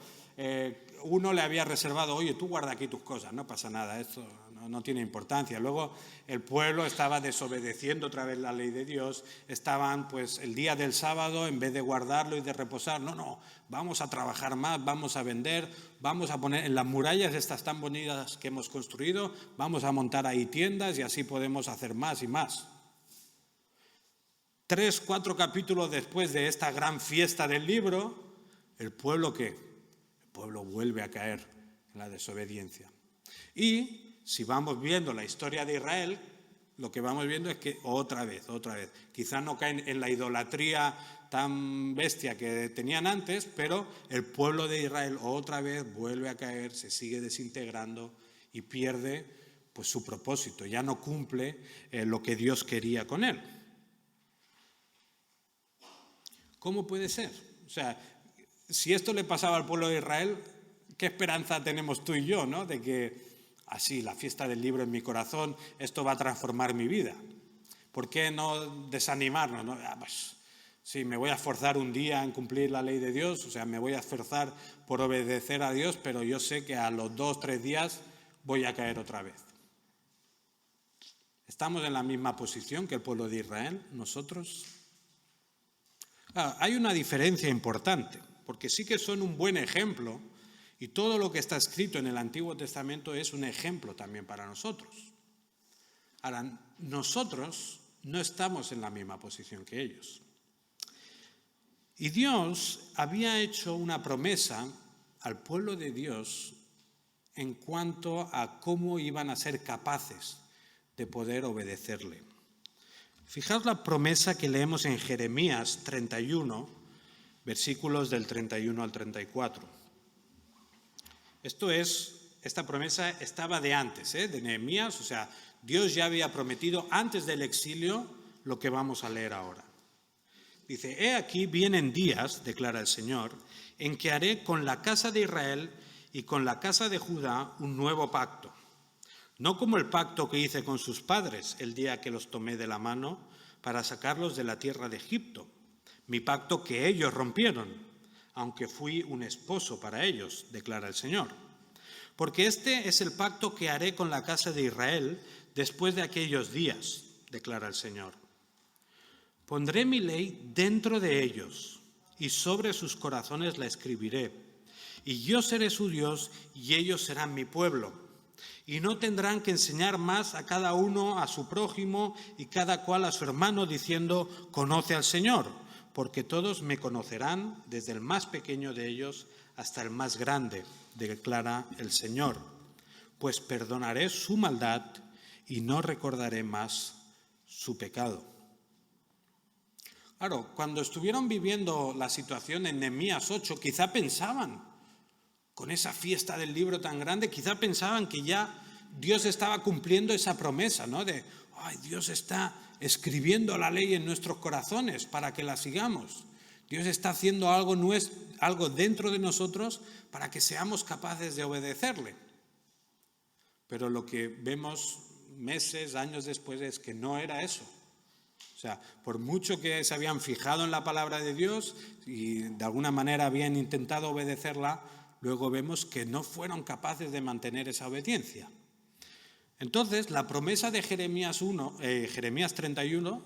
uno le había reservado, oye, tú guarda aquí tus cosas, no pasa nada, esto no tiene importancia. Luego el pueblo estaba desobedeciendo otra vez la ley de Dios, estaban pues el día del sábado, en vez de guardarlo y de reposar, no, vamos a trabajar más, vamos a vender, vamos a poner en las murallas estas tan bonitas que hemos construido, vamos a montar ahí tiendas y así podemos hacer más y más. 3, 4 capítulos después de esta gran fiesta del libro, ¿el pueblo qué? El pueblo vuelve a caer en la desobediencia. Y si vamos viendo la historia de Israel, lo que vamos viendo es que otra vez, quizás no caen en la idolatría tan bestia que tenían antes, pero el pueblo de Israel otra vez vuelve a caer, se sigue desintegrando y pierde pues su propósito, ya no cumple lo que Dios quería con él. ¿Cómo puede ser? O sea, si esto le pasaba al pueblo de Israel, ¿qué esperanza tenemos tú y yo, ¿no? De que así, la fiesta del libro en mi corazón, esto va a transformar mi vida. ¿Por qué no desanimarnos? ¿No? Pues, sí, me voy a esforzar un día en cumplir la ley de Dios, o sea, me voy a esforzar por obedecer a Dios, pero yo sé que a los 2, 3 días voy a caer otra vez. ¿Estamos en la misma posición que el pueblo de Israel, nosotros? Hay una diferencia importante, porque sí que son un buen ejemplo, y todo lo que está escrito en el Antiguo Testamento es un ejemplo también para nosotros. Ahora, nosotros no estamos en la misma posición que ellos. Y Dios había hecho una promesa al pueblo de Dios en cuanto a cómo iban a ser capaces de poder obedecerle. Fijaos la promesa que leemos en Jeremías 31, versículos del 31 al 34. Esta promesa estaba de antes, de Nehemías, o sea, Dios ya había prometido antes del exilio lo que vamos a leer ahora. Dice, he aquí vienen días, declara el Señor, en que haré con la casa de Israel y con la casa de Judá un nuevo pacto. No como el pacto que hice con sus padres el día que los tomé de la mano para sacarlos de la tierra de Egipto, mi pacto que ellos rompieron, aunque fui un esposo para ellos, declara el Señor. Porque este es el pacto que haré con la casa de Israel después de aquellos días, declara el Señor. Pondré mi ley dentro de ellos y sobre sus corazones la escribiré. Y yo seré su Dios y ellos serán mi pueblo. Y no tendrán que enseñar más a cada uno a su prójimo y cada cual a su hermano diciendo, conoce al Señor, porque todos me conocerán desde el más pequeño de ellos hasta el más grande, declara el Señor. Pues perdonaré su maldad y no recordaré más su pecado. Claro, cuando estuvieron viviendo la situación en Nehemías 8, quizá pensaban, con esa fiesta del libro tan grande, quizá pensaban que ya Dios estaba cumpliendo esa promesa, ¿no? De, Dios está escribiendo la ley en nuestros corazones para que la sigamos. Dios está haciendo algo dentro de nosotros para que seamos capaces de obedecerle. Pero lo que vemos meses, años después es que no era eso. O sea, por mucho que se habían fijado en la palabra de Dios y de alguna manera habían intentado obedecerla, luego vemos que no fueron capaces de mantener esa obediencia. Entonces, la promesa de Jeremías 31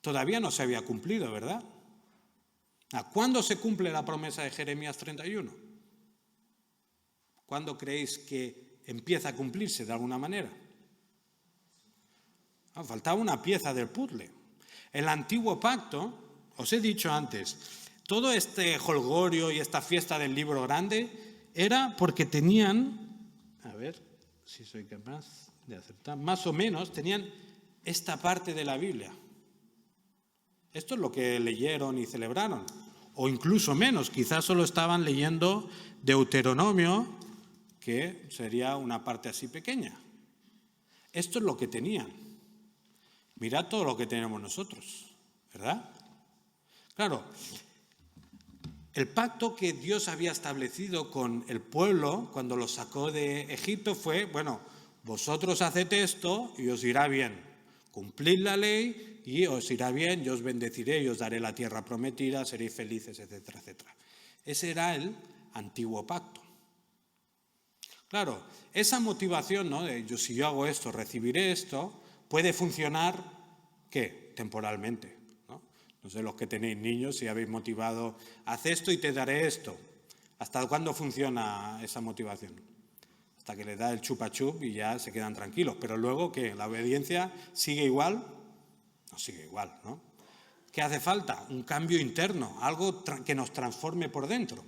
todavía no se había cumplido, ¿verdad? ¿Cuándo se cumple la promesa de Jeremías 31? ¿Cuándo creéis que empieza a cumplirse de alguna manera? Faltaba una pieza del puzzle. El antiguo pacto, os he dicho antes, todo este jolgorio y esta fiesta del libro grande era porque tenían, a ver si soy capaz de acertar, más o menos tenían esta parte de la Biblia. Esto es lo que leyeron y celebraron. O incluso menos, quizás solo estaban leyendo Deuteronomio, que sería una parte así pequeña. Esto es lo que tenían. Mirad todo lo que tenemos nosotros, ¿verdad? Claro, el pacto que Dios había establecido con el pueblo cuando los sacó de Egipto fue, bueno, vosotros haced esto y os irá bien. Cumplid la ley y os irá bien, yo os bendeciré y os daré la tierra prometida, seréis felices, etcétera, etcétera. Ese era el antiguo pacto. Claro, esa motivación, ¿no? De si yo hago esto, recibiré esto, puede funcionar, ¿qué? Temporalmente, ¿no? No sé, los que tenéis niños, si habéis motivado, haz esto y te daré esto. ¿Hasta cuándo funciona esa motivación? Hasta que les da el chupa chup y ya se quedan tranquilos. Pero luego, ¿qué? ¿La obediencia sigue igual? No sigue igual, ¿no? ¿Qué hace falta? Un cambio interno, algo que nos transforme por dentro.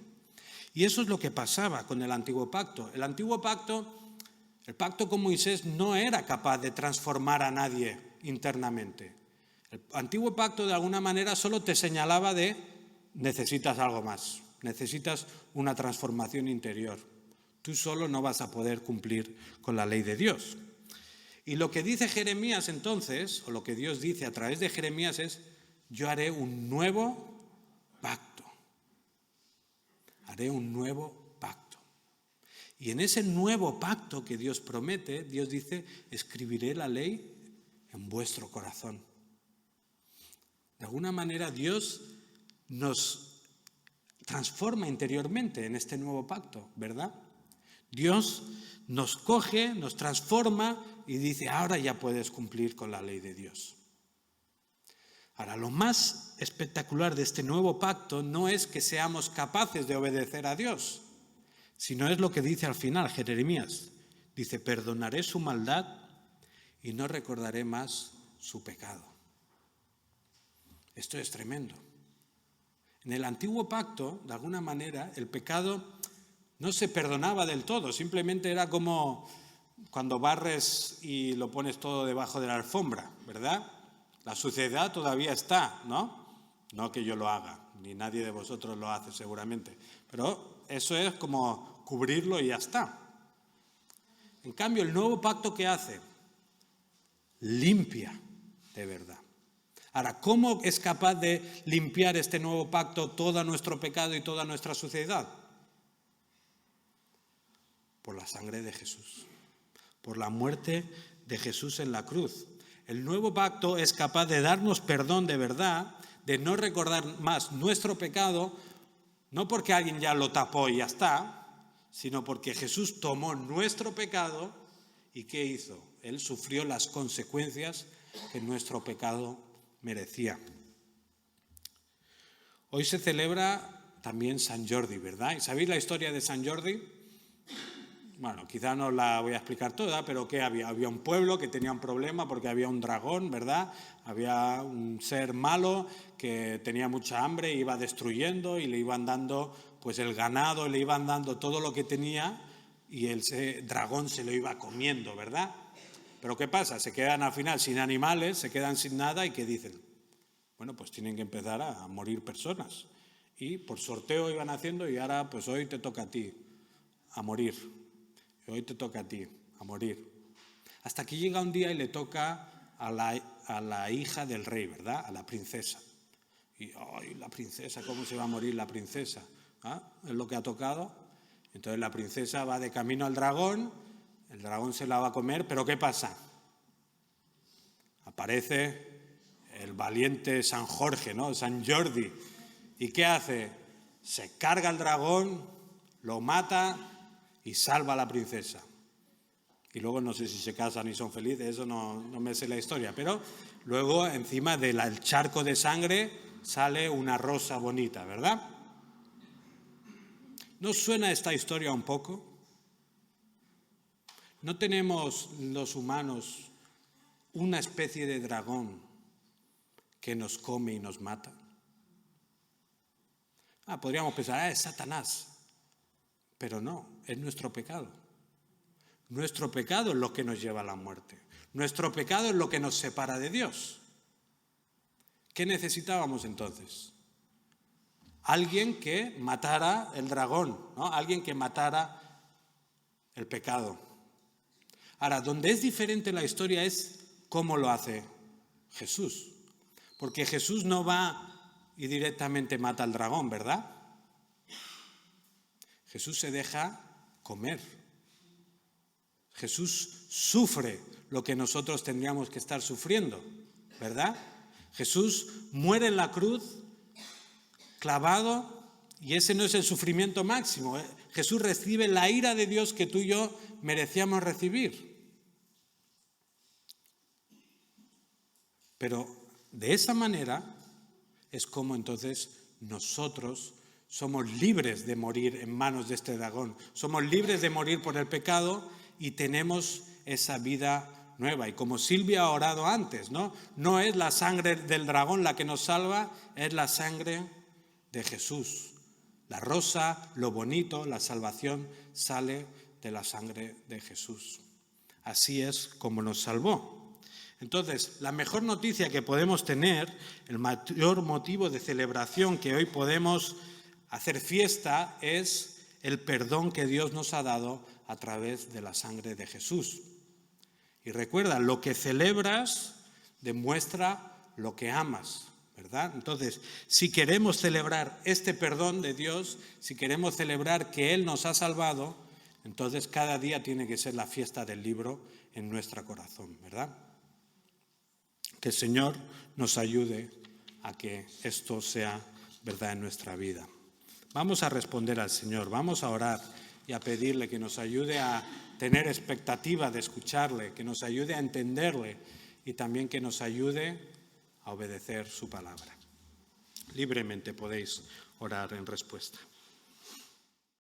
Y eso es lo que pasaba con el antiguo pacto. El antiguo pacto, el pacto con Moisés, no era capaz de transformar a nadie internamente. El antiguo pacto, de alguna manera, solo te señalaba de necesitas algo más, necesitas una transformación interior. Tú solo no vas a poder cumplir con la ley de Dios. Y lo que dice Jeremías entonces, o lo que Dios dice a través de Jeremías es, yo haré un nuevo pacto. Haré un nuevo pacto. Y en ese nuevo pacto que Dios promete, Dios dice, escribiré la ley en vuestro corazón. De alguna manera Dios nos transforma interiormente en este nuevo pacto, ¿verdad? Dios nos coge, nos transforma y dice, ahora ya puedes cumplir con la ley de Dios. Ahora, lo más espectacular de este nuevo pacto no es que seamos capaces de obedecer a Dios, sino es lo que dice al final Jeremías. Dice, perdonaré su maldad y no recordaré más su pecado. Esto es tremendo. En el antiguo pacto, de alguna manera, el pecado no se perdonaba del todo, simplemente era como cuando barres y lo pones todo debajo de la alfombra, ¿verdad? La suciedad todavía está, ¿no? No que yo lo haga, ni nadie de vosotros lo hace seguramente, pero eso es como cubrirlo y ya está. En cambio, el nuevo pacto que hace, limpia de verdad. Ahora, ¿cómo es capaz de limpiar este nuevo pacto todo nuestro pecado y toda nuestra suciedad? Por la sangre de Jesús, por la muerte de Jesús en la cruz. El nuevo pacto es capaz de darnos perdón de verdad, de no recordar más nuestro pecado, no porque alguien ya lo tapó y ya está, sino porque Jesús tomó nuestro pecado y ¿qué hizo? Él sufrió las consecuencias que nuestro pecado merecía. Hoy se celebra también San Jordi, ¿verdad? ¿Y sabéis la historia de San Jordi? Bueno, quizá no la voy a explicar toda, pero ¿qué había? Había un pueblo que tenía un problema porque había un dragón, ¿verdad? Había un ser malo que tenía mucha hambre, iba destruyendo y le iban dando pues el ganado, le iban dando todo lo que tenía y el dragón se lo iba comiendo, ¿verdad? Pero ¿qué pasa? Se quedan al final sin animales, se quedan sin nada y ¿qué dicen? Bueno, pues tienen que empezar a morir personas. Y por sorteo iban haciendo y ahora pues hoy te toca a ti a morir. Hoy te toca a ti a morir. Hasta que llega un día y le toca a la hija del rey, ¿verdad? A la princesa. Y, ¡ay, la princesa! ¿Cómo se va a morir la princesa? ¿Ah? Es lo que ha tocado. Entonces la princesa va de camino al dragón, el dragón se la va a comer, pero ¿qué pasa? Aparece el valiente San Jorge, ¿no? San Jordi. ¿Y qué hace? Se carga al dragón, lo mata y salva a la princesa. Y luego no sé si se casan y son felices, eso no me sé la historia, pero luego encima del charco de sangre sale una rosa bonita, ¿verdad? ¿No suena esta historia un poco? ¿No tenemos los humanos una especie de dragón que nos come y nos mata? Podríamos pensar, es Satanás. Pero no, es nuestro pecado. Nuestro pecado es lo que nos lleva a la muerte. Nuestro pecado es lo que nos separa de Dios. ¿Qué necesitábamos entonces? Alguien que matara el dragón, ¿no? Alguien que matara el pecado. Ahora, donde es diferente la historia es cómo lo hace Jesús. Porque Jesús no va y directamente mata al dragón, ¿verdad? Jesús se deja comer. Jesús sufre lo que nosotros tendríamos que estar sufriendo, ¿verdad? Jesús muere en la cruz, clavado, y ese no es el sufrimiento máximo. Jesús recibe la ira de Dios que tú y yo merecíamos recibir. Pero de esa manera es como entonces nosotros somos libres de morir en manos de este dragón. Somos libres de morir por el pecado y tenemos esa vida nueva. Y como Silvia ha orado antes, ¿no? No es la sangre del dragón la que nos salva, es la sangre de Jesús. La rosa, lo bonito, la salvación sale de la sangre de Jesús. Así es como nos salvó. Entonces, la mejor noticia que podemos tener, el mayor motivo de celebración que hoy podemos hacer fiesta, es el perdón que Dios nos ha dado a través de la sangre de Jesús. Y recuerda, lo que celebras demuestra lo que amas, ¿verdad? Entonces, si queremos celebrar este perdón de Dios, si queremos celebrar que Él nos ha salvado, entonces cada día tiene que ser la fiesta del libro en nuestro corazón, ¿verdad? Que el Señor nos ayude a que esto sea verdad en nuestra vida. Vamos a responder al Señor, vamos a orar y a pedirle que nos ayude a tener expectativa de escucharle, que nos ayude a entenderle y también que nos ayude a obedecer su palabra. Libremente podéis orar en respuesta.